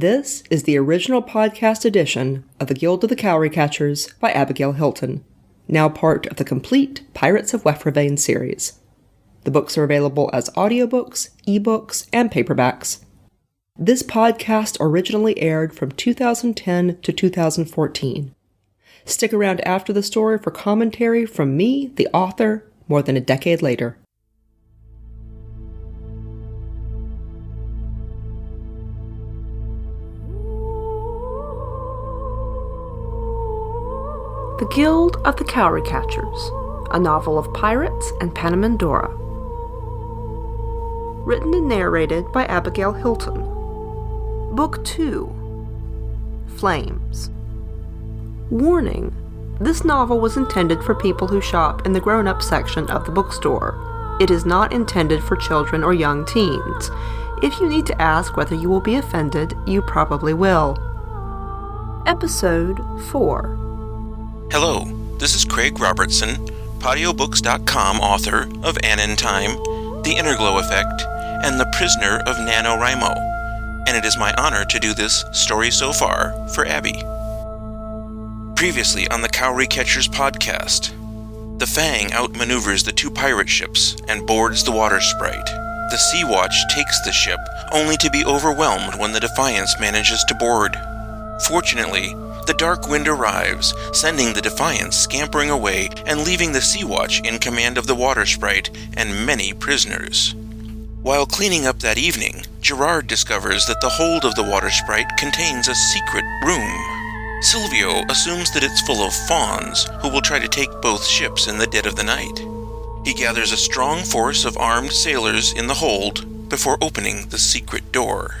This is the original podcast edition of The Guild of the Cowry Catchers by Abigail Hilton, now part of the complete Pirates of Wefravain series. The books are available as audiobooks, ebooks, and paperbacks. This podcast originally aired from 2010 to 2014. Stick around after the story for commentary from me, the author, more than a decade later. The Guild of the Cowry Catchers, a novel of pirates and Panamindorah. Written and narrated by Abigail Hilton. Book 2. Flames. Warning: this novel was intended for people who shop in the grown-up section of the bookstore. It is not intended for children or young teens. If you need to ask whether you will be offended, you probably will. Episode 4. Hello, this is Craig Robertson, PatioBooks.com author of Ann in Time, The Innerglow Effect, and The Prisoner of NaNoWriMo, and it is my honor to do this story so far for Abby. Previously on the Cowry Catchers podcast, the Fang outmaneuvers the two pirate ships and boards the Water Sprite. The Sea Watch takes the ship, only to be overwhelmed when the Defiance manages to board. Fortunately, the dark wind arrives, sending the Defiance scampering away and leaving the Sea Watch in command of the Water Sprite and many prisoners. While cleaning up that evening, Gerard discovers that the hold of the Water Sprite contains a secret room. Silvio assumes that it's full of fauns who will try to take both ships in the dead of the night. He gathers a strong force of armed sailors in the hold before opening the secret door.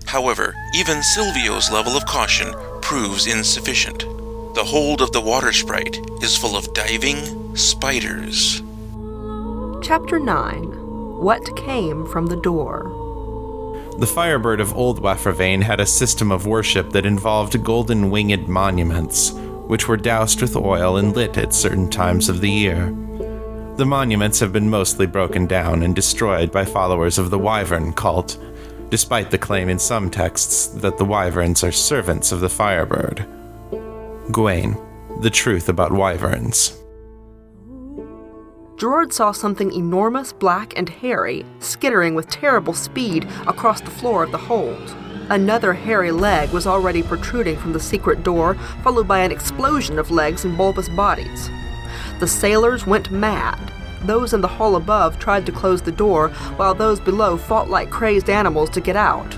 However, even Silvio's level of caution proves insufficient. The hold of the Water Sprite is full of diving spiders. Chapter 9. What Came from the Door. The Firebird of Old Wefravain had a system of worship that involved golden winged monuments, which were doused with oil and lit at certain times of the year. The monuments have been mostly broken down and destroyed by followers of the Wyvern cult, despite the claim in some texts that the Wyverns are servants of the Firebird. Gawain, the truth about Wyverns. Gerard saw something enormous, black, and hairy, skittering with terrible speed across the floor of the hold. Another hairy leg was already protruding from the secret door, followed by an explosion of legs and bulbous bodies. The sailors went mad. Those in the hall above tried to close the door, while those below fought like crazed animals to get out.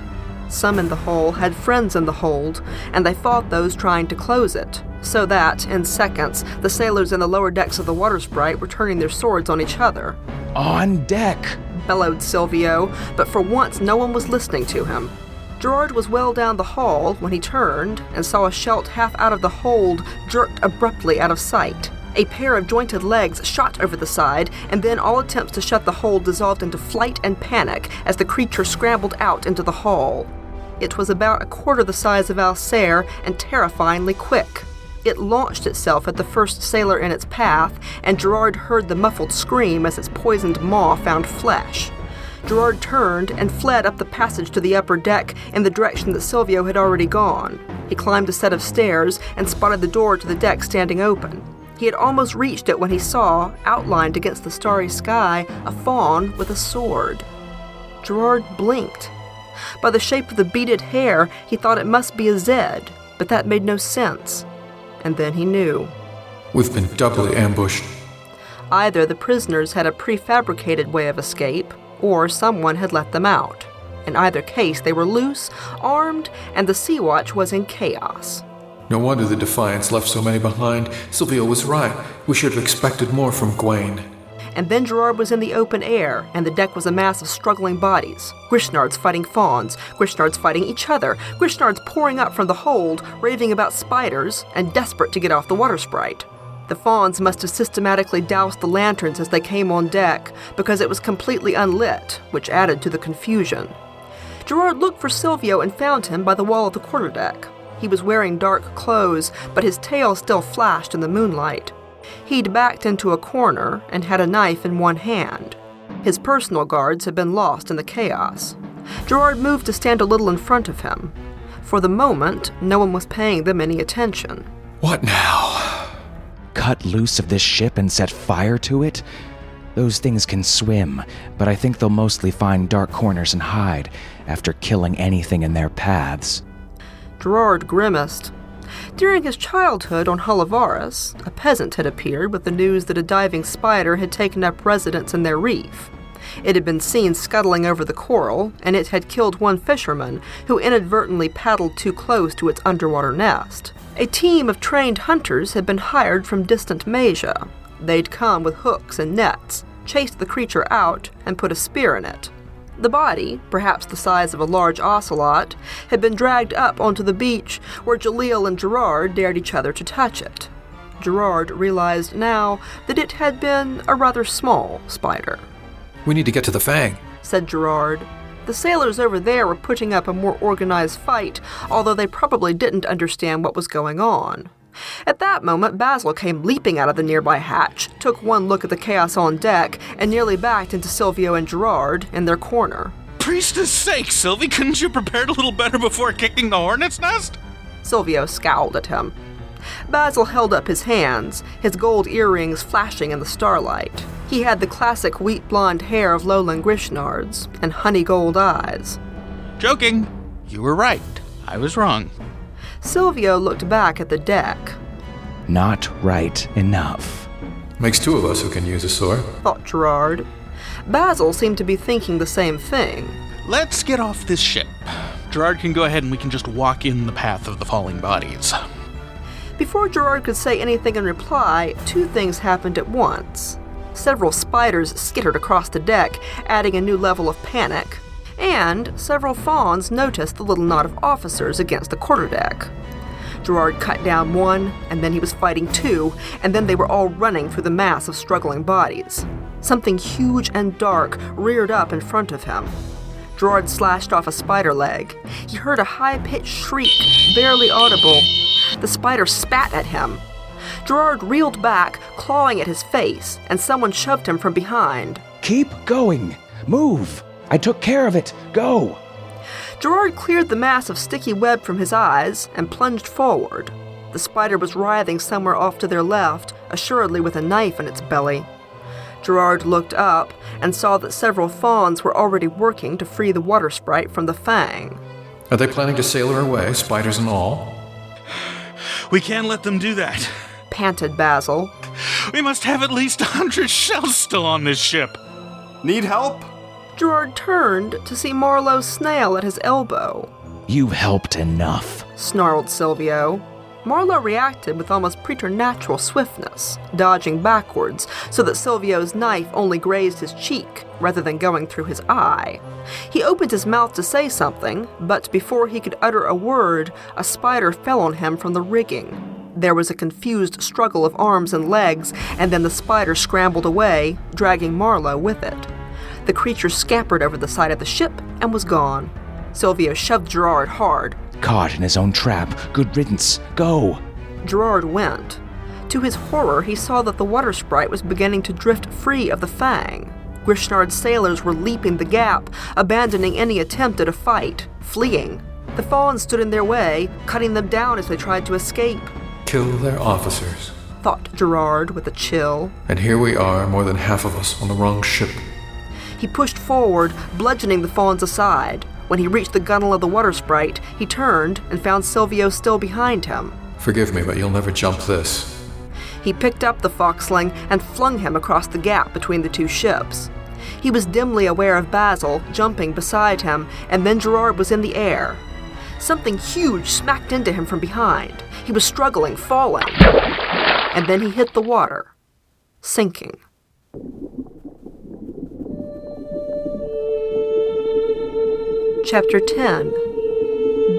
Some in the hole had friends in the hold, and they fought those trying to close it, so that, in seconds, the sailors in the lower decks of the Water Sprite were turning their swords on each other. "On deck!" bellowed Silvio, but for once no one was listening to him. Gerard was well down the hall when he turned and saw a Shelt half out of the hold jerked abruptly out of sight. A pair of jointed legs shot over the side, and then all attempts to shut the hold dissolved into flight and panic as the creature scrambled out into the hall. It was about a quarter the size of Alcere and terrifyingly quick. It launched itself at the first sailor in its path, and Gerard heard the muffled scream as its poisoned maw found flesh. Gerard turned and fled up the passage to the upper deck in the direction that Silvio had already gone. He climbed a set of stairs and spotted the door to the deck standing open. He had almost reached it when he saw, outlined against the starry sky, a faun with a sword. Gerard blinked. By the shape of the beaded hair, he thought it must be a Zed, but that made no sense. And then he knew. We've been doubly ambushed. Either the prisoners had a prefabricated way of escape, or someone had let them out. In either case, they were loose, armed, and the Sea Watch was in chaos. No wonder the Defiance left so many behind. Silvio was right. We should have expected more from Gawain. And then Gerard was in the open air, and the deck was a mass of struggling bodies. Grishnards fighting fauns, Grishnards fighting each other, Grishnards pouring up from the hold, raving about spiders, and desperate to get off the Water Sprite. The fauns must have systematically doused the lanterns as they came on deck, because it was completely unlit, which added to the confusion. Gerard looked for Silvio and found him by the wall of the quarterdeck. He was wearing dark clothes, but his tail still flashed in the moonlight. He'd backed into a corner and had a knife in one hand. His personal guards had been lost in the chaos. Gerard moved to stand a little in front of him. For the moment, no one was paying them any attention. What now? Cut loose of this ship and set fire to it? Those things can swim, but I think they'll mostly find dark corners and hide after killing anything in their paths. Gerard grimaced. During his childhood on Hullavaris, a peasant had appeared with the news that a diving spider had taken up residence in their reef. It had been seen scuttling over the coral, and it had killed one fisherman who inadvertently paddled too close to its underwater nest. A team of trained hunters had been hired from distant Masia. They'd come with hooks and nets, chased the creature out, and put a spear in it. The body, perhaps the size of a large ocelot, had been dragged up onto the beach where Jaleel and Gerard dared each other to touch it. Gerard realized now that it had been a rather small spider. We need to get to the Fang, said Gerard. The sailors over there were putting up a more organized fight, although they probably didn't understand what was going on. At that moment, Basil came leaping out of the nearby hatch, took one look at the chaos on deck, and nearly backed into Silvio and Gerard in their corner. Priestess' sake, Sylvie, couldn't you prepared a little better before kicking the hornet's nest? Silvio scowled at him. Basil held up his hands, his gold earrings flashing in the starlight. He had the classic wheat blonde hair of lowland Grishnards and honey gold eyes. Joking. You were right. I was wrong. Silvio looked back at the deck. Not right enough. Makes two of us who can use a sword, thought Gerard. Basil seemed to be thinking the same thing. Let's get off this ship. Gerard can go ahead and we can just walk in the path of the falling bodies. Before Gerard could say anything in reply, two things happened at once. Several spiders skittered across the deck, adding a new level of panic, and several fawns noticed the little knot of officers against the quarterdeck. Gerard cut down one, and then he was fighting two, and then they were all running through the mass of struggling bodies. Something huge and dark reared up in front of him. Gerard slashed off a spider leg. He heard a high-pitched shriek, barely audible. The spider spat at him. Gerard reeled back, clawing at his face, and someone shoved him from behind. Keep going! Move! I took care of it! Go! Gerard cleared the mass of sticky web from his eyes and plunged forward. The spider was writhing somewhere off to their left, assuredly with a knife in its belly. Gerard looked up and saw that several fawns were already working to free the water sprite from the Fang. Are they planning to sail her away, spiders and all? We can't let them do that, panted Basil. We must have at least 100 shells still on this ship. Need help? Gerard turned to see Marlowe's snail at his elbow. You've helped enough, snarled Silvio. Marlowe reacted with almost preternatural swiftness, dodging backwards so that Silvio's knife only grazed his cheek rather than going through his eye. He opened his mouth to say something, but before he could utter a word, a spider fell on him from the rigging. There was a confused struggle of arms and legs, and then the spider scrambled away, dragging Marlowe with it. The creature scampered over the side of the ship and was gone. Silvio shoved Gerard hard. Caught in his own trap. Good riddance. Go! Gerard went. To his horror, he saw that the water sprite was beginning to drift free of the Fang. Grishnard's sailors were leaping the gap, abandoning any attempt at a fight, fleeing. The fawns stood in their way, cutting them down as they tried to escape. Kill their officers, thought Gerard with a chill. And here we are, more than half of us, on the wrong ship. He pushed forward, bludgeoning the fawns aside. When he reached the gunwale of the water sprite, he turned and found Silvio still behind him. Forgive me, but you'll never jump this. He picked up the foxling and flung him across the gap between the two ships. He was dimly aware of Basil jumping beside him, and then Gerard was in the air. Something huge smacked into him from behind. He was struggling, falling. And then he hit the water, sinking. Chapter 10.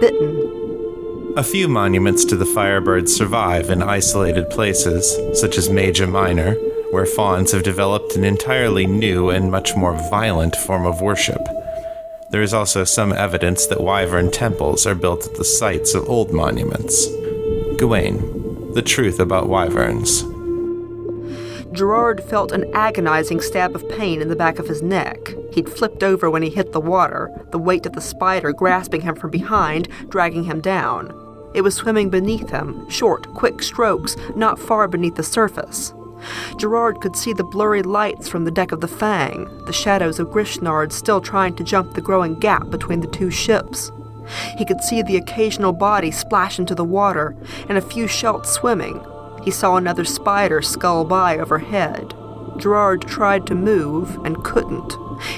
Bitten. A few monuments to the Firebirds survive in isolated places, such as Maja Minor, where fawns have developed an entirely new and much more violent form of worship. There is also some evidence that wyvern temples are built at the sites of old monuments. Gawain, the truth about wyverns. Gerard felt an agonizing stab of pain in the back of his neck. He'd flipped over when he hit the water, the weight of the spider grasping him from behind, dragging him down. It was swimming beneath him, short, quick strokes, not far beneath the surface. Gerard could see the blurry lights from the deck of the Fang, the shadows of Grishnard still trying to jump the growing gap between the two ships. He could see the occasional body splash into the water, and a few Schelt swimming. He saw another spider scull by overhead. Gerard tried to move and couldn't.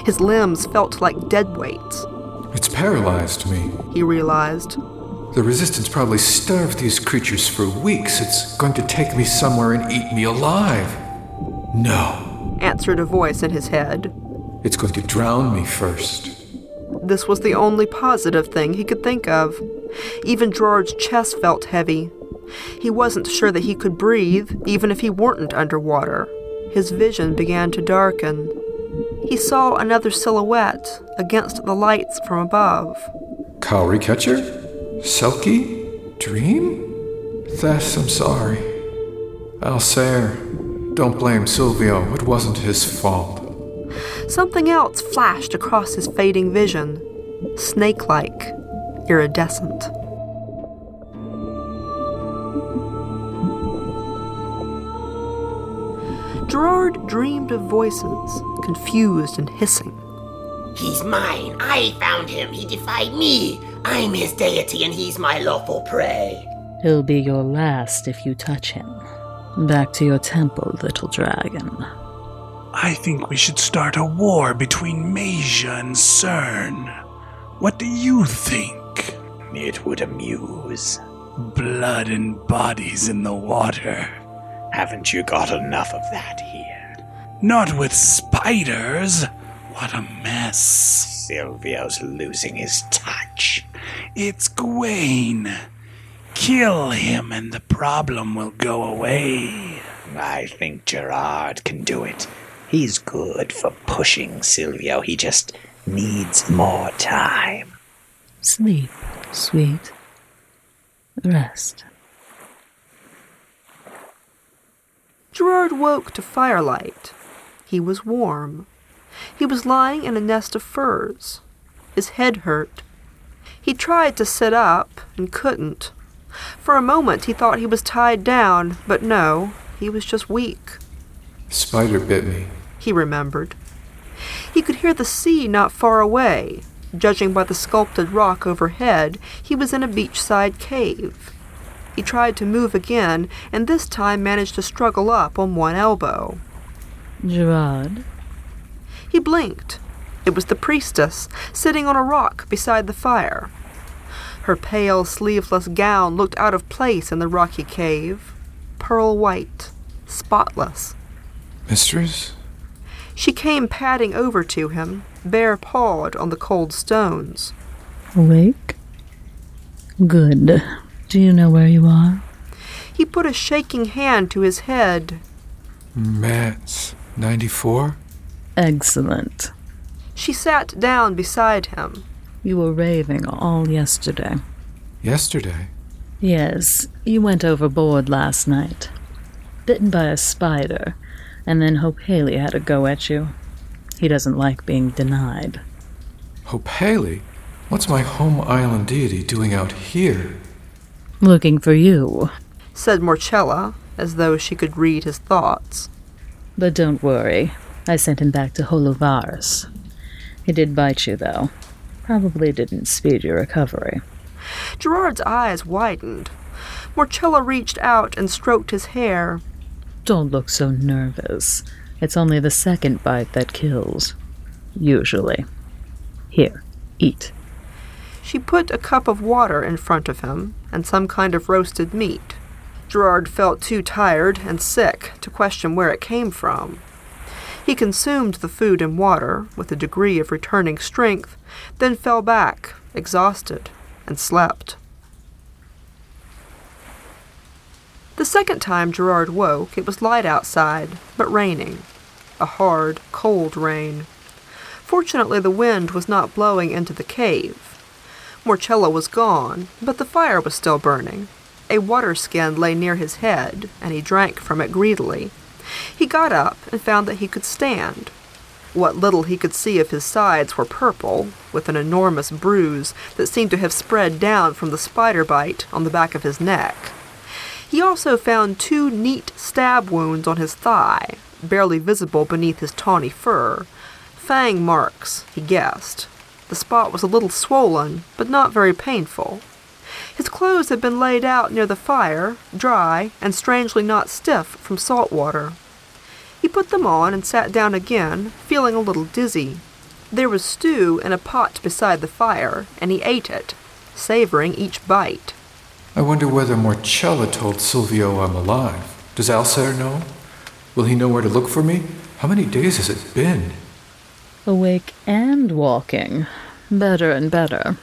His limbs felt like dead weights. It's paralyzed me, he realized. The resistance probably starved these creatures for weeks. It's going to take me somewhere and eat me alive. No, answered a voice in his head. It's going to drown me first. This was the only positive thing he could think of. Even Gerard's chest felt heavy. He wasn't sure that he could breathe, even if he weren't underwater. His vision began to darken. He saw another silhouette against the lights from above. Cowry catcher? Selkie? Dream? Thess, I'm sorry. Alsair, don't blame Silvio. It wasn't his fault. Something else flashed across his fading vision. Snake-like, iridescent. Gerard dreamed of voices, confused and hissing. He's mine. I found him. He defied me. I'm his deity and he's my lawful prey. He'll be your last if you touch him. Back to your temple, little dragon. I think we should start a war between Masia and Cern. What do you think? It would amuse. Blood and bodies in the water. Haven't you got enough of that here? Not with spiders. What a mess. Silvio's losing his touch. It's Gawain. Kill him and the problem will go away. I think Gerard can do it. He's good for pushing Silvio. He just needs more time. Sleep, sweet. Rest. Gerard woke to firelight. He was warm. He was lying in a nest of furs. His head hurt. He tried to sit up and couldn't. For a moment he thought he was tied down, but no, he was just weak. Spider bit me, he remembered. He could hear the sea not far away. Judging by the sculpted rock overhead, he was in a beachside cave. He tried to move again, and this time managed to struggle up on one elbow. Gerard? He blinked. It was the priestess, sitting on a rock beside the fire. Her pale, sleeveless gown looked out of place in the rocky cave. Pearl white, spotless. Mistress? She came padding over to him, bare-pawed on the cold stones. Awake? Good. Do you know where you are? He put a shaking hand to his head. Mats, 94? Excellent. She sat down beside him. You were raving all yesterday. Yesterday? Yes, you went overboard last night. Bitten by a spider, and then Hope Haley had a go at you. He doesn't like being denied. Hope Haley? What's my home island deity doing out here? Looking for you, said Morchella, as though she could read his thoughts. But don't worry, I sent him back to Holovaris. He did bite you, though. Probably didn't speed your recovery. Gerard's eyes widened. Morchella reached out and stroked his hair. Don't look so nervous. It's only the second bite that kills. Usually. Here, eat. She put a cup of water in front of him and some kind of roasted meat. Gerard felt too tired and sick to question where it came from. He consumed the food and water with a degree of returning strength, then fell back, exhausted, and slept. The second time Gerard woke, it was light outside, but raining. A hard, cold rain. Fortunately, the wind was not blowing into the cave. Morchella was gone, but the fire was still burning. A water skin lay near his head, and he drank from it greedily. He got up and found that he could stand. What little he could see of his sides were purple, with an enormous bruise that seemed to have spread down from the spider bite on the back of his neck. He also found 2 neat stab wounds on his thigh, barely visible beneath his tawny fur. Fang marks, he guessed. The spot was a little swollen, but not very painful. His clothes had been laid out near the fire, dry and strangely not stiff from salt water. He put them on and sat down again, feeling a little dizzy. There was stew in a pot beside the fire, and he ate it, savoring each bite. I wonder whether Morcella told Silvio I'm alive. Does Alcer know? Will he know where to look for me? How many days has it been? Awake and walking. Better and better.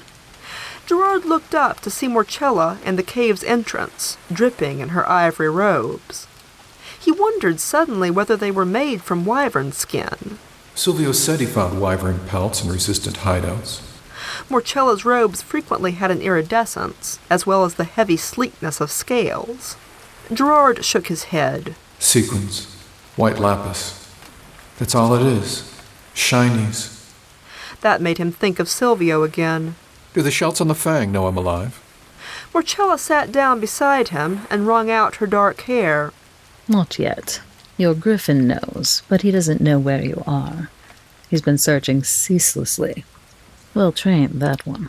Gerard looked up to see Morcella in the cave's entrance, dripping in her ivory robes. He wondered suddenly whether they were made from wyvern skin. Silvio said he found wyvern pelts in resistant hideouts. Morcella's robes frequently had an iridescence, as well as the heavy sleekness of scales. Gerard shook his head. Sequins. White lapis. That's all it is. Shinies. That made him think of Silvio again. Do the shelts on the fang know I'm alive? Morcella sat down beside him and wrung out her dark hair. Not yet. Your griffin knows, but he doesn't know where you are. He's been searching ceaselessly. Well trained, that one.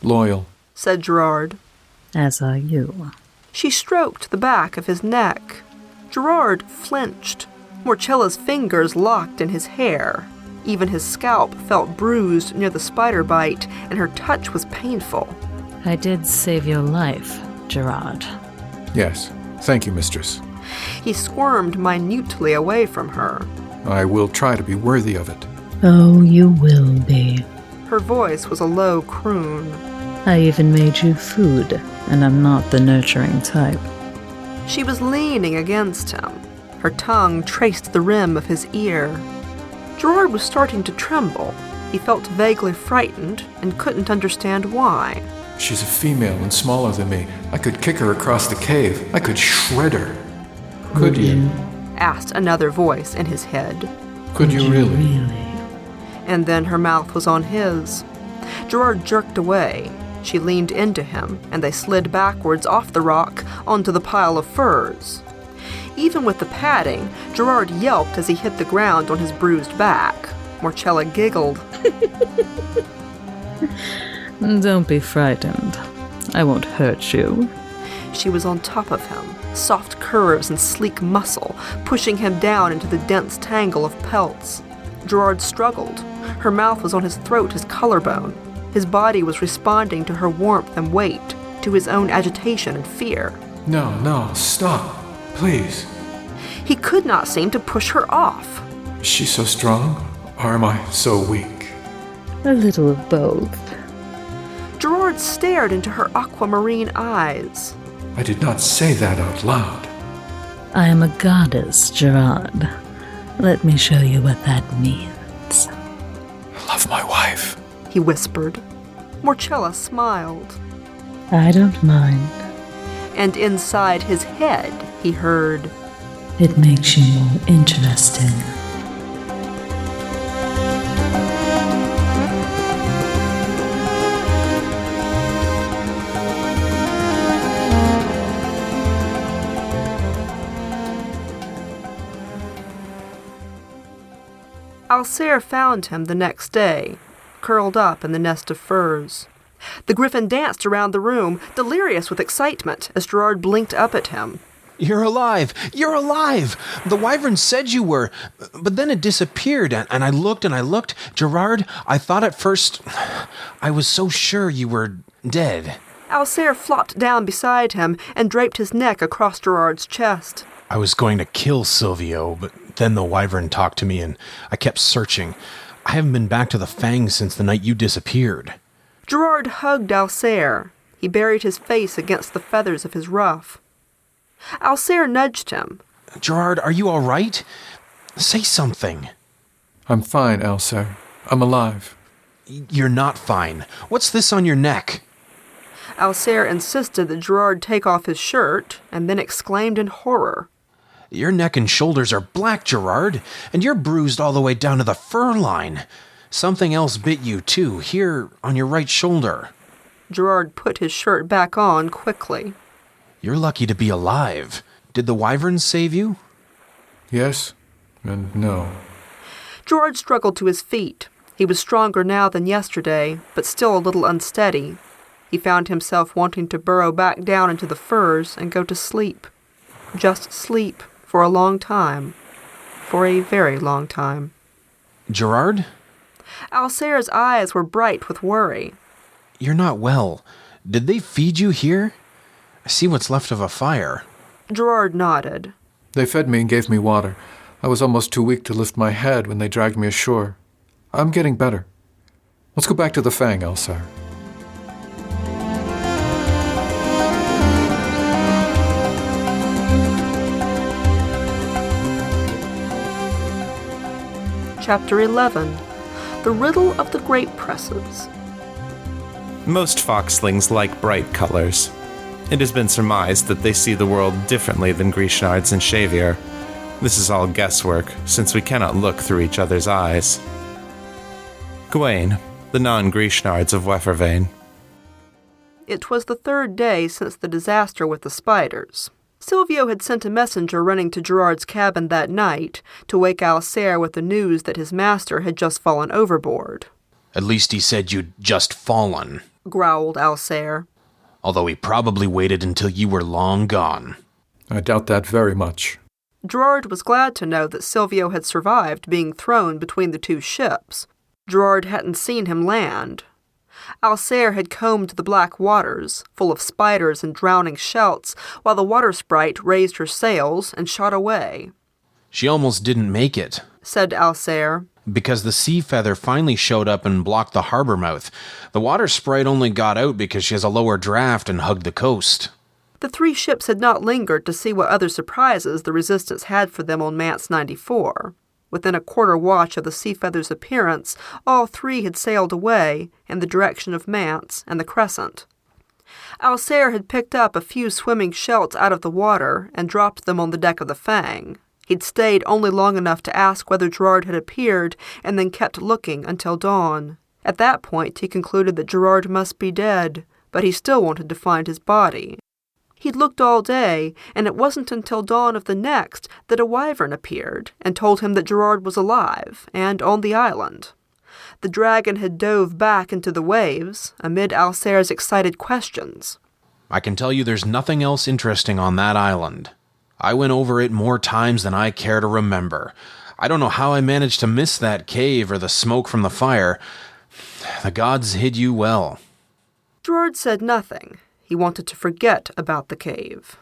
Loyal, said Gerard. As are you. She stroked the back of his neck. Gerard flinched. Morcella's fingers locked in his hair. Even his scalp felt bruised near the spider bite, and her touch was painful. I did save your life, Gerard. Yes. Thank you, mistress. He squirmed minutely away from her. I will try to be worthy of it. Oh, you will be. Her voice was a low croon. I even made you food, and I'm not the nurturing type. She was leaning against him. Her tongue traced the rim of his ear. Gerard was starting to tremble. He felt vaguely frightened and couldn't understand why. She's a female and smaller than me. I could kick her across the cave. I could shred her. Could you? Asked another voice in his head. Could you really? And then her mouth was on his. Gerard jerked away. She leaned into him, and they slid backwards off the rock onto the pile of furs. Even with the padding, Gerard yelped as he hit the ground on his bruised back. Morcella giggled. Don't be frightened. I won't hurt you. She was on top of him, soft curves and sleek muscle, pushing him down into the dense tangle of pelts. Gerard struggled. Her mouth was on his throat, his collarbone. His body was responding to her warmth and weight, to his own agitation and fear. No, stop. Please. He could not seem to push her off. Is she so strong, or am I so weak? A little of both. Gerard stared into her aquamarine eyes. I did not say that out loud. I am a goddess, Gerard. Let me show you what that means. I love my wife, he whispered. Morcella smiled. I don't mind. And inside his head, he heard, It makes you more interesting. Alcer found him the next day, curled up in the nest of furs. The griffin danced around the room, delirious with excitement, as Gerard blinked up at him. You're alive! You're alive! The wyvern said you were, but then it disappeared, and I looked. Gerard, I thought at first, I was so sure you were dead. Alcer flopped down beside him and draped his neck across Gerard's chest. I was going to kill Silvio, but then the wyvern talked to me, and I kept searching. I haven't been back to the Fangs since the night you disappeared. Gerard hugged Alcer. He buried his face against the feathers of his ruff. Alcer nudged him. Gerard, are you all right? Say something. I'm fine, Alcer. I'm alive. You're not fine. What's this on your neck? Alcer insisted that Gerard take off his shirt, and then exclaimed in horror. Your neck and shoulders are black, Gerard, and you're bruised all the way down to the fur line. Something else bit you, too, here on your right shoulder. Gerard put his shirt back on quickly. You're lucky to be alive. Did the wyverns save you? Yes and no. Gerard struggled to his feet. He was stronger now than yesterday, but still a little unsteady. He found himself wanting to burrow back down into the furs and go to sleep. Just sleep for a long time. For a very long time. Gerard? Alcer's eyes were bright with worry. You're not well. Did they feed you here? I see what's left of a fire. Gerard nodded. They fed me and gave me water. I was almost too weak to lift my head when they dragged me ashore. I'm getting better. Let's go back to the Fang, Alcer. Chapter 11. The Riddle of the Grape Presses. Most foxlings like bright colors. It has been surmised that they see the world differently than Griechnards and Shavier. This is all guesswork, since we cannot look through each other's eyes. Gawain, the non-Griechnards of Wefervain. It was the third day since the disaster with the spiders. Silvio had sent a messenger running to Gerard's cabin that night to wake Alcer with the news that his master had just fallen overboard. At least he said you'd just fallen, growled Alcer. Although he probably waited until you were long gone. I doubt that very much. Gerard was glad to know that Silvio had survived being thrown between the two ships. Gerard hadn't seen him land. Alcer had combed the black waters, full of spiders and drowning shelts, while the water sprite raised her sails and shot away. She almost didn't make it, said Alcer, because the sea feather finally showed up and blocked the harbor mouth. The water sprite only got out because she has a lower draft and hugged the coast. The three ships had not lingered to see what other surprises the Resistance had for them on Mance 94. Within a quarter watch of the Sea Feather's appearance, all three had sailed away in the direction of Mance and the Crescent. Alcer had picked up a few swimming shelts out of the water and dropped them on the deck of the Fang. He'd stayed only long enough to ask whether Gerard had appeared and then kept looking until dawn. At that point, he concluded that Gerard must be dead, but he still wanted to find his body. He'd looked all day, and it wasn't until dawn of the next that a wyvern appeared and told him that Gerard was alive and on the island. The dragon had dove back into the waves amid Alcer's excited questions. I can tell you there's nothing else interesting on that island. I went over it more times than I care to remember. I don't know how I managed to miss that cave or the smoke from the fire. The gods hid you well. Gerard said nothing. He wanted to forget about the cave.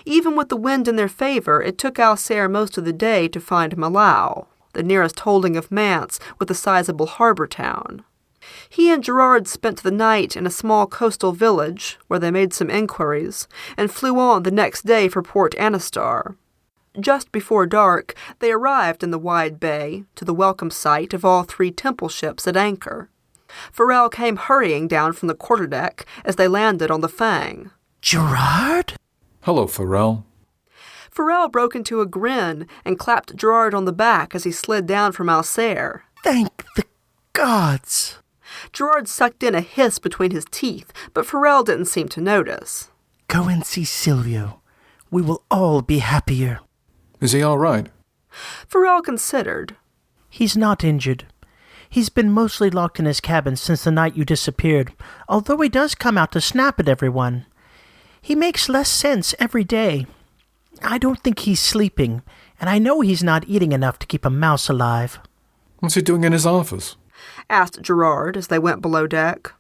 Even with the wind in their favor, it took Alcer most of the day to find Malachi, the nearest holding of Mance with a sizable harbor town. He and Gerard spent the night in a small coastal village, where they made some inquiries, and flew on the next day for Port Anastar. Just before dark, they arrived in the wide bay, to the welcome sight of all three temple ships at anchor. Farrell came hurrying down from the quarterdeck as they landed on the Fang. Gerard? Hello, Farrell. Farrell broke into a grin and clapped Gerard on the back as he slid down from Alcer. Thank the gods! Gerard sucked in a hiss between his teeth, but Farrell didn't seem to notice. Go and see Silvio. We will all be happier. Is he all right? Farrell considered. He's not injured. He's been mostly locked in his cabin since the night you disappeared, although he does come out to snap at everyone. He makes less sense every day. I don't think he's sleeping, and I know he's not eating enough to keep a mouse alive. What's he doing in his office? Asked Gerard as they went below deck.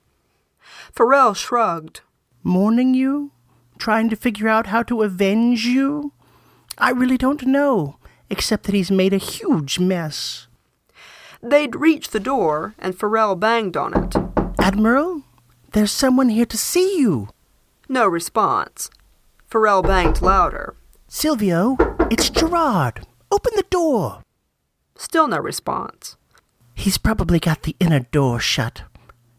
Farrell shrugged. Mourning you? Trying to figure out how to avenge you? I really don't know, except that he's made a huge mess. They'd reached the door, and Farrell banged on it. Admiral, there's someone here to see you. No response. Farrell banged louder. Silvio, it's Gerard. Open the door. Still no response. He's probably got the inner door shut.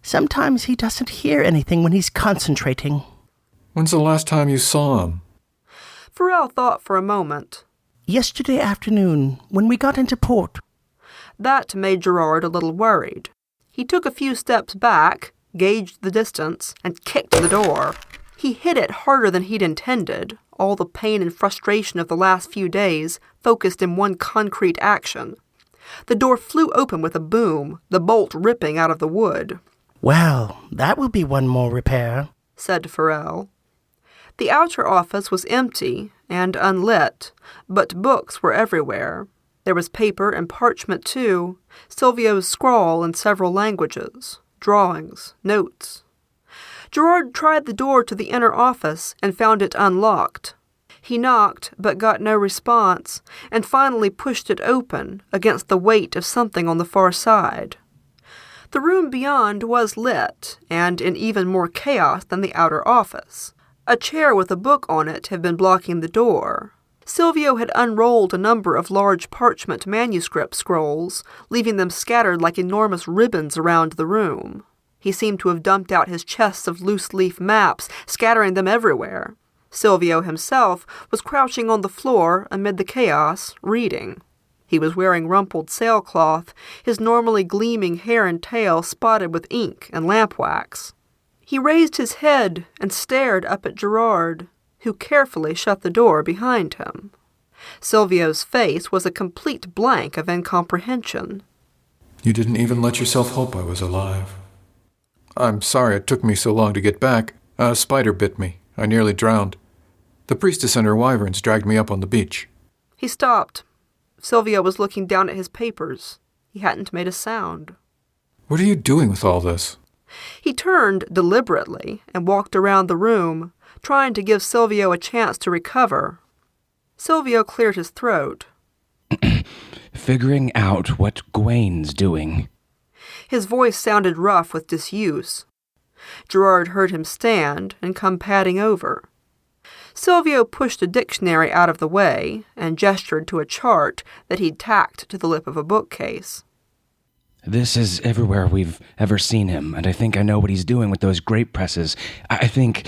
Sometimes he doesn't hear anything when he's concentrating. When's the last time you saw him? Farrell thought for a moment. Yesterday afternoon, when we got into port. That made Gerard a little worried. He took a few steps back, gauged the distance, and kicked the door. He hit it harder than he'd intended, all the pain and frustration of the last few days focused in one concrete action. The door flew open with a boom, the bolt ripping out of the wood. Well, that will be one more repair, said Farrell. The outer office was empty and unlit, but books were everywhere. There was paper and parchment, too, Silvio's scrawl in several languages, drawings, notes. Gerard tried the door to the inner office and found it unlocked. He knocked, but got no response, and finally pushed it open against the weight of something on the far side. The room beyond was lit, and in even more chaos than the outer office. A chair with a book on it had been blocking the door. Silvio had unrolled a number of large parchment manuscript scrolls, leaving them scattered like enormous ribbons around the room. He seemed to have dumped out his chests of loose-leaf maps, scattering them everywhere. Silvio himself was crouching on the floor amid the chaos, reading. He was wearing rumpled sailcloth, his normally gleaming hair and tail spotted with ink and lamp wax. He raised his head and stared up at Gerard, who carefully shut the door behind him. Silvio's face was a complete blank of incomprehension. You didn't even let yourself hope I was alive. I'm sorry it took me so long to get back. A spider bit me. I nearly drowned. The priestess and her wyverns dragged me up on the beach. He stopped. Silvio was looking down at his papers. He hadn't made a sound. What are you doing with all this? He turned deliberately and walked around the room, trying to give Silvio a chance to recover. Silvio cleared his throat. Figuring out what Gwain's doing. His voice sounded rough with disuse. Gerard heard him stand and come padding over. Silvio pushed a dictionary out of the way and gestured to a chart that he'd tacked to the lip of a bookcase. This is everywhere we've ever seen him, and I think I know what he's doing with those grape presses. I think...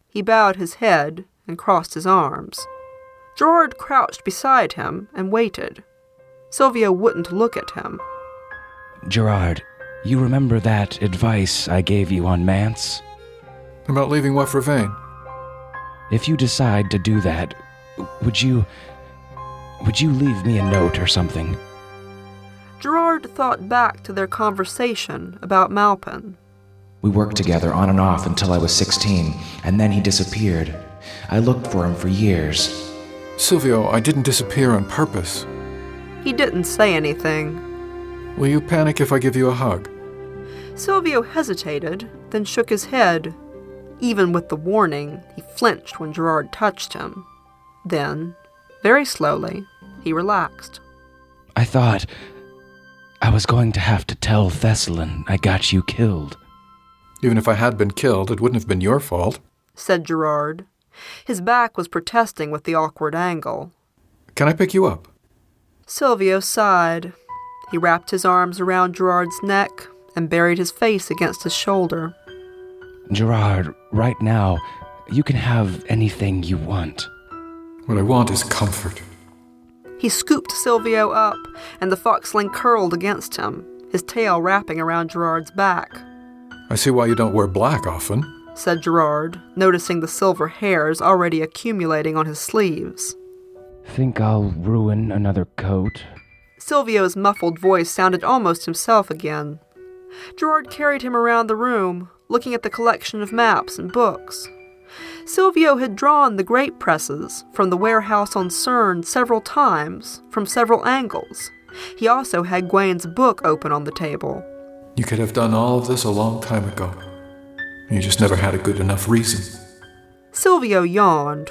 He bowed his head and crossed his arms. Gerard crouched beside him and waited. Silvio wouldn't look at him. Gerard, you remember that advice I gave you on Mance? About leaving Wefravain? If you decide to do that, would you leave me a note or something? Gerard thought back to their conversation about Malpin. We worked together on and off until I was 16, and then he disappeared. I looked for him for years. Silvio, I didn't disappear on purpose. He didn't say anything. Will you panic if I give you a hug? Silvio hesitated, then shook his head. Even with the warning, he flinched when Gerard touched him. Then, very slowly, he relaxed. I thought I was going to have to tell Thessalon I got you killed. Even if I had been killed, it wouldn't have been your fault, said Gerard. His back was protesting with the awkward angle. Can I pick you up? Silvio sighed. He wrapped his arms around Gerard's neck and buried his face against his shoulder. Gerard, right now, you can have anything you want. What I want is comfort. He scooped Silvio up, and the foxling curled against him, his tail wrapping around Gerard's back. I see why you don't wear black often, said Gerard, noticing the silver hairs already accumulating on his sleeves. Think I'll ruin another coat? Silvio's muffled voice sounded almost himself again. Gerard carried him around the room, looking at the collection of maps and books. Silvio had drawn the grape presses from the warehouse on Cern several times, from several angles. He also had Gwain's book open on the table. You could have done all of this a long time ago. You just never had a good enough reason. Silvio yawned.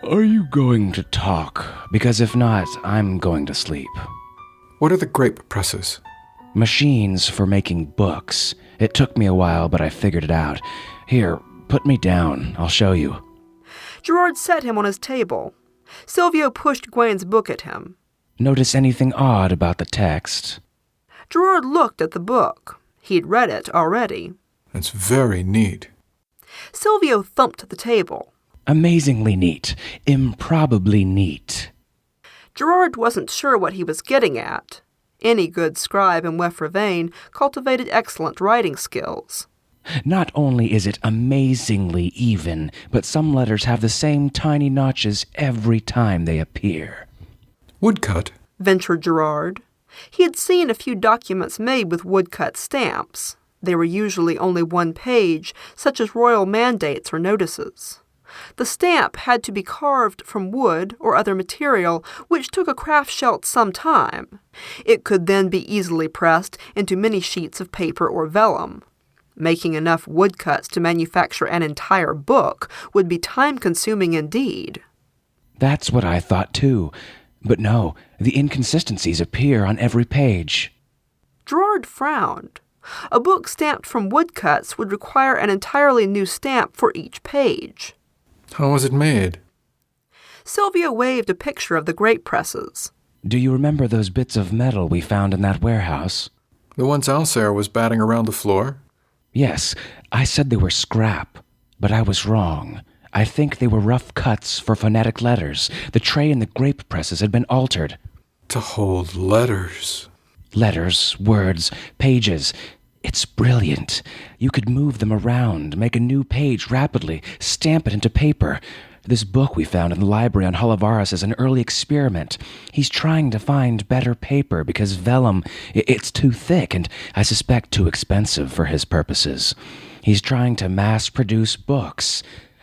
Are you going to talk? Because if not, I'm going to sleep. What are the grape presses? Machines for making books. It took me a while, but I figured it out. Here, put me down. I'll show you. Gerard set him on his table. Silvio pushed Gwain's book at him. Notice anything odd about the text? Gerard looked at the book. He'd read it already. It's very neat. Silvio thumped the table. Amazingly neat. Improbably neat. Gerard wasn't sure what he was getting at. Any good scribe in Wefravain cultivated excellent writing skills. Not only is it amazingly even, but some letters have the same tiny notches every time they appear. Woodcut? Ventured Gerard. He had seen a few documents made with woodcut stamps. They were usually only one page, such as royal mandates or notices. The stamp had to be carved from wood or other material, which took a craft shelt some time. It could then be easily pressed into many sheets of paper or vellum. Making enough woodcuts to manufacture an entire book would be time-consuming indeed. That's what I thought too. But no, the inconsistencies appear on every page. Gerard frowned. A book stamped from woodcuts would require an entirely new stamp for each page. How was it made? Sylvia waved a picture of the grape presses. Do you remember those bits of metal we found in that warehouse? The ones Alsair was batting around the floor? Yes, I said they were scrap, but I was wrong. I think they were rough cuts for phonetic letters. The tray in the grape presses had been altered. To hold letters. Letters, words, pages. It's brilliant. You could move them around, make a new page rapidly, stamp it into paper. This book we found in the library on Holavaris is an early experiment. He's trying to find better paper because vellum, it's too thick and I suspect too expensive for his purposes. He's trying to mass-produce books.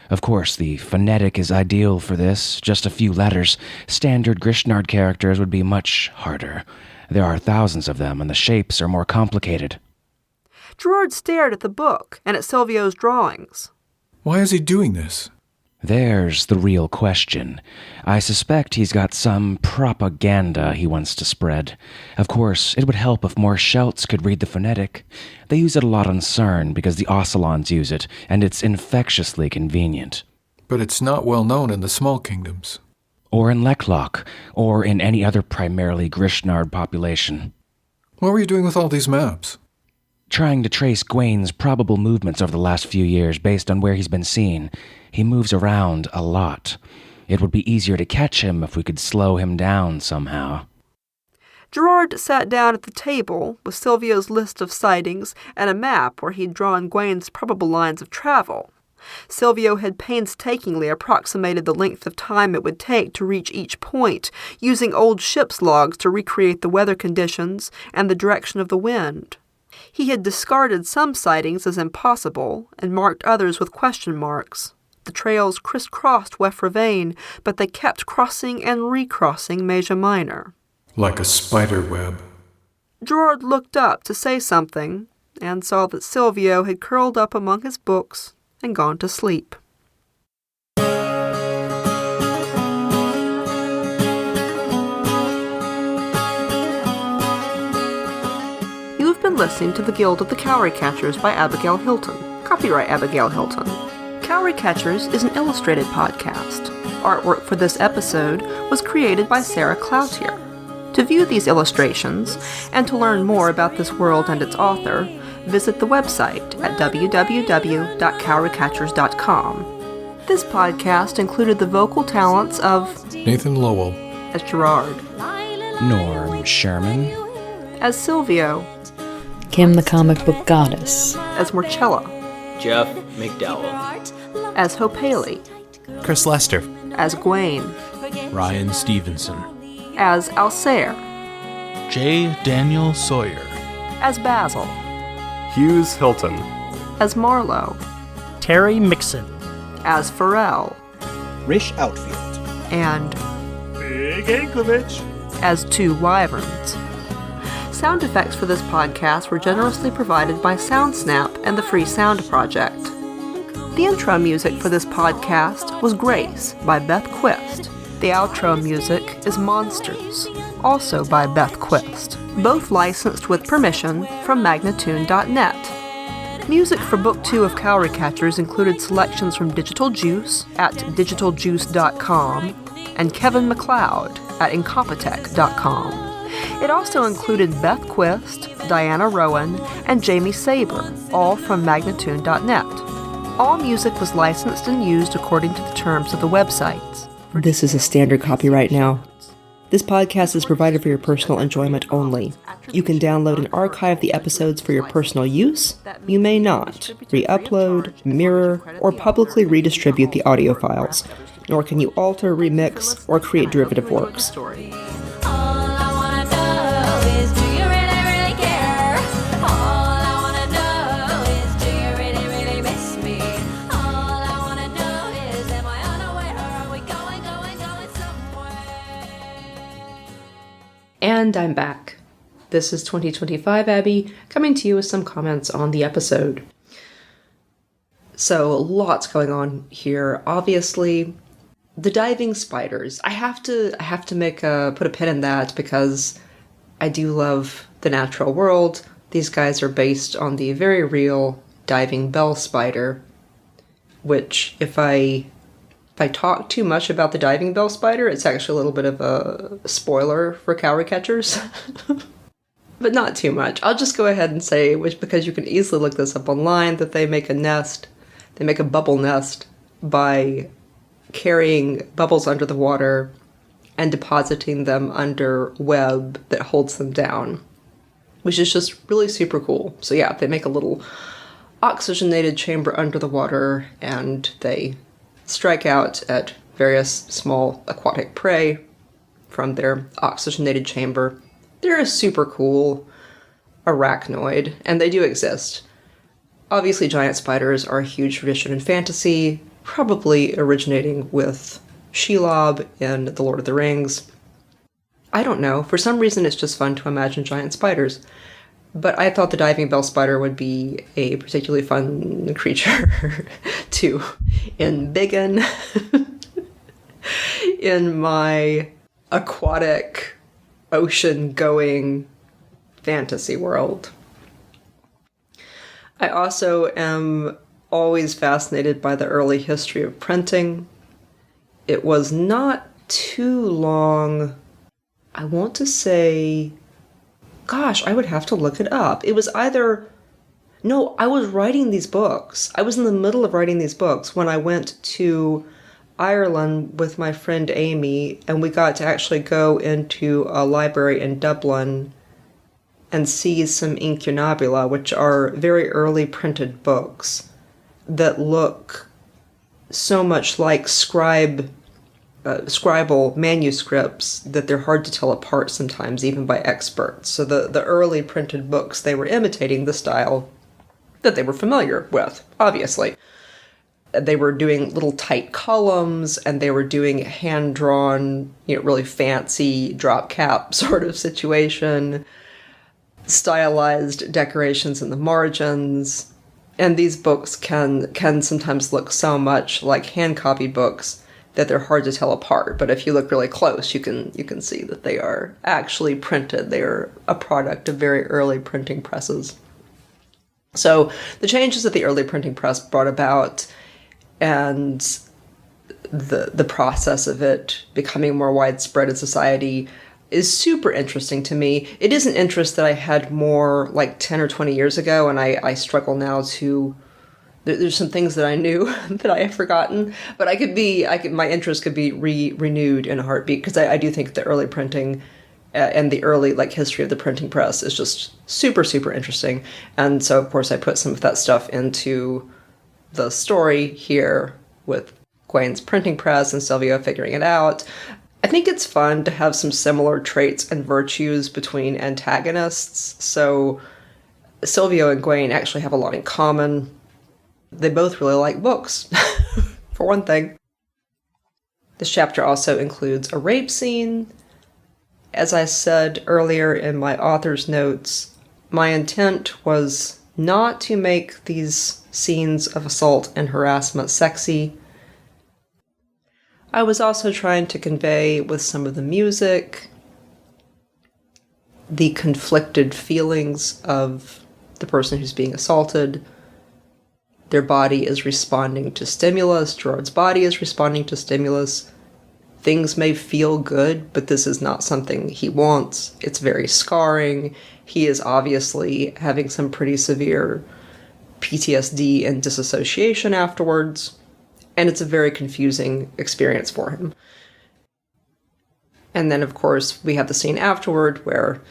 Of course, the phonetic is ideal for this, just a few letters. Standard Grishnard characters would be much harder. There are thousands of them, and the shapes are more complicated. Gerard stared at the book and at Silvio's drawings. Why is he doing this? There's the real question. I suspect he's got some propaganda he wants to spread. Of course, it would help if more Shelts could read the phonetic. They use it a lot on CERN because the Ocelons use it, and it's infectiously convenient. But it's not well known in the small kingdoms. Or in Leklock, or in any other primarily Grishnard population. What were you doing with all these maps? Trying to trace Gwain's probable movements over the last few years based on where he's been seen. He moves around a lot. It would be easier to catch him if we could slow him down somehow. Gerard sat down at the table with Silvio's list of sightings and a map where he'd drawn Gwain's probable lines of travel. Silvio had painstakingly approximated the length of time it would take to reach each point, using old ship's logs to recreate the weather conditions and the direction of the wind. He had discarded some sightings as impossible and marked others with question marks. The trails crisscrossed Wefravain, but they kept crossing and recrossing Meja Minor. Like a spider web. Gerard looked up to say something and saw that Silvio had curled up among his books and gone to sleep. You've been listening to The Guild of the Cowry Catchers by Abigail Hilton. Copyright Abigail Hilton. Cowry Catchers is an illustrated podcast. Artwork for this episode was created by Sarah Cloutier. To view these illustrations and to learn more about this world and its author, visit the website at www.cowrycatchers.com. This podcast included the vocal talents of Nathan Lowell as Gerard, Norm Sherman as Silvio, Kim the comic book goddess, as Marcella, Jeff McDowell, as Hope Haley, Chris Lester, as Gwain, Ryan Stevenson, as Alsair, J. Daniel Sawyer, as Basil, Hughes Hilton, as Marlowe, Terry Mixon, as Pharrell, Rish Outfield, and Big Incubus as 2 wyverns. Sound effects for this podcast were generously provided by SoundSnap and the Free Sound Project. The intro music for this podcast was Grace by Beth Quist. The outro music is Monsters, also by Beth Quist, both licensed with permission from Magnatune.net. Music for Book 2 of Cowry Catchers included selections from Digital Juice at digitaljuice.com and Kevin MacLeod at Incompetech.com. It also included Beth Quist, Diana Rowan, and Jamie Saber, all from Magnatune.net. All music was licensed and used according to the terms of the websites. This is a standard copyright now. This podcast is provided for your personal enjoyment only. You can download and archive the episodes for your personal use. You may not re-upload, mirror, or publicly redistribute the audio files, nor can you alter, remix, or create derivative works. And I'm back. This is 2025 Abby, coming to you with some comments on the episode. So, lots going on here. Obviously, the diving spiders. I have to put a pin in that because I do love the natural world. These guys are based on the very real diving bell spider, which if I talk too much about the diving bell spider, it's actually a little bit of a spoiler for cowry catchers. But not too much. I'll just go ahead and say, which because you can easily look this up online, that they make a nest. They make a bubble nest by carrying bubbles under the water and depositing them under web that holds them down, which is just really super cool. So yeah, they make a little oxygenated chamber under the water, and they strike out at various small aquatic prey from their oxygenated chamber. They're a super cool arachnoid, and they do exist. Obviously, giant spiders are a huge tradition in fantasy, probably originating with Shelob in The Lord of the Rings. I don't know. For some reason, it's just fun to imagine giant spiders. But I thought the diving bell spider would be a particularly fun creature to embiggen in my aquatic, ocean-going fantasy world. I also am always fascinated by the early history of printing. It was not too long, I want to say, gosh, I would have to look it up. It was either... No, I was writing these books. I was in the middle of writing these books when I went to Ireland with my friend Amy, and we got to actually go into a library in Dublin and see some incunabula, which are very early printed books that look so much like scribal manuscripts that they're hard to tell apart sometimes, even by experts. So the early printed books, they were imitating the style that they were familiar with, obviously. They were doing little tight columns, and they were doing hand-drawn, really fancy drop cap sort of situation, stylized decorations in the margins. And these books can sometimes look so much like hand-copied books that they're hard to tell apart. But if you look really close, you can see that they are actually printed. They are a product of very early printing presses. So the changes that the early printing press brought about, and the process of it becoming more widespread in society, is super interesting to me. It is an interest that I had more like 10 or 20 years ago, and I struggle now to... There's some things that I knew that I have forgotten, but my interest could be renewed in a heartbeat, because I do think the early printing and the early history of the printing press is just super, super interesting. And so, of course, I put some of that stuff into the story here with Gwen's printing press and Silvio figuring it out. I think it's fun to have some similar traits and virtues between antagonists. So Silvio and Gwen actually have a lot in common. They both really like books, for one thing. This chapter also includes a rape scene. As I said earlier in my author's notes, my intent was not to make these scenes of assault and harassment sexy. I was also trying to convey with some of the music the conflicted feelings of the person who's being assaulted. Their body is responding to stimulus. Gerard's body is responding to stimulus. Things may feel good, but this is not something he wants. It's very scarring. He is obviously having some pretty severe PTSD and disassociation afterwards, and it's a very confusing experience for him. And then, of course, we have the scene afterward where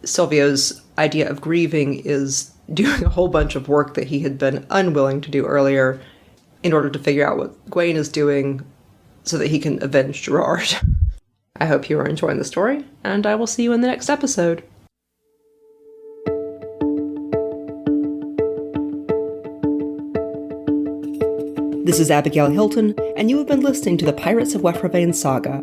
Silvio's idea of grieving is doing a whole bunch of work that he had been unwilling to do earlier in order to figure out what Gawain is doing so that he can avenge Gerard. I hope you are enjoying the story, and I will see you in the next episode. This is Abigail Hilton, and you have been listening to the Pirates of Wefravain saga.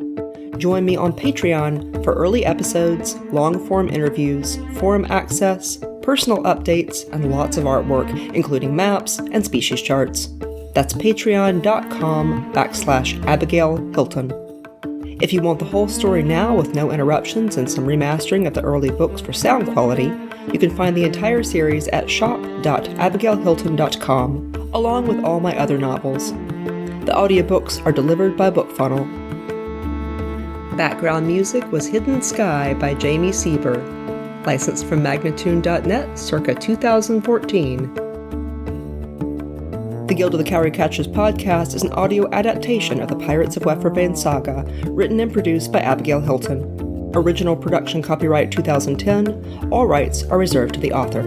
Join me on Patreon for early episodes, long-form interviews, forum access, personal updates, and lots of artwork, including maps and species charts. That's patreon.com/Abigail Hilton. If you want the whole story now with no interruptions and some remastering of the early books for sound quality, you can find the entire series at shop.abigailhilton.com, along with all my other novels. The audiobooks are delivered by BookFunnel. Background music was Hidden Sky by Jamie Sieber, licensed from Magnatune.net circa 2014. The Guild of the Cowry Catchers podcast is an audio adaptation of the Pirates of Wefravain saga, written and produced by Abigail Hilton. Original production copyright 2010, all rights are reserved to the author.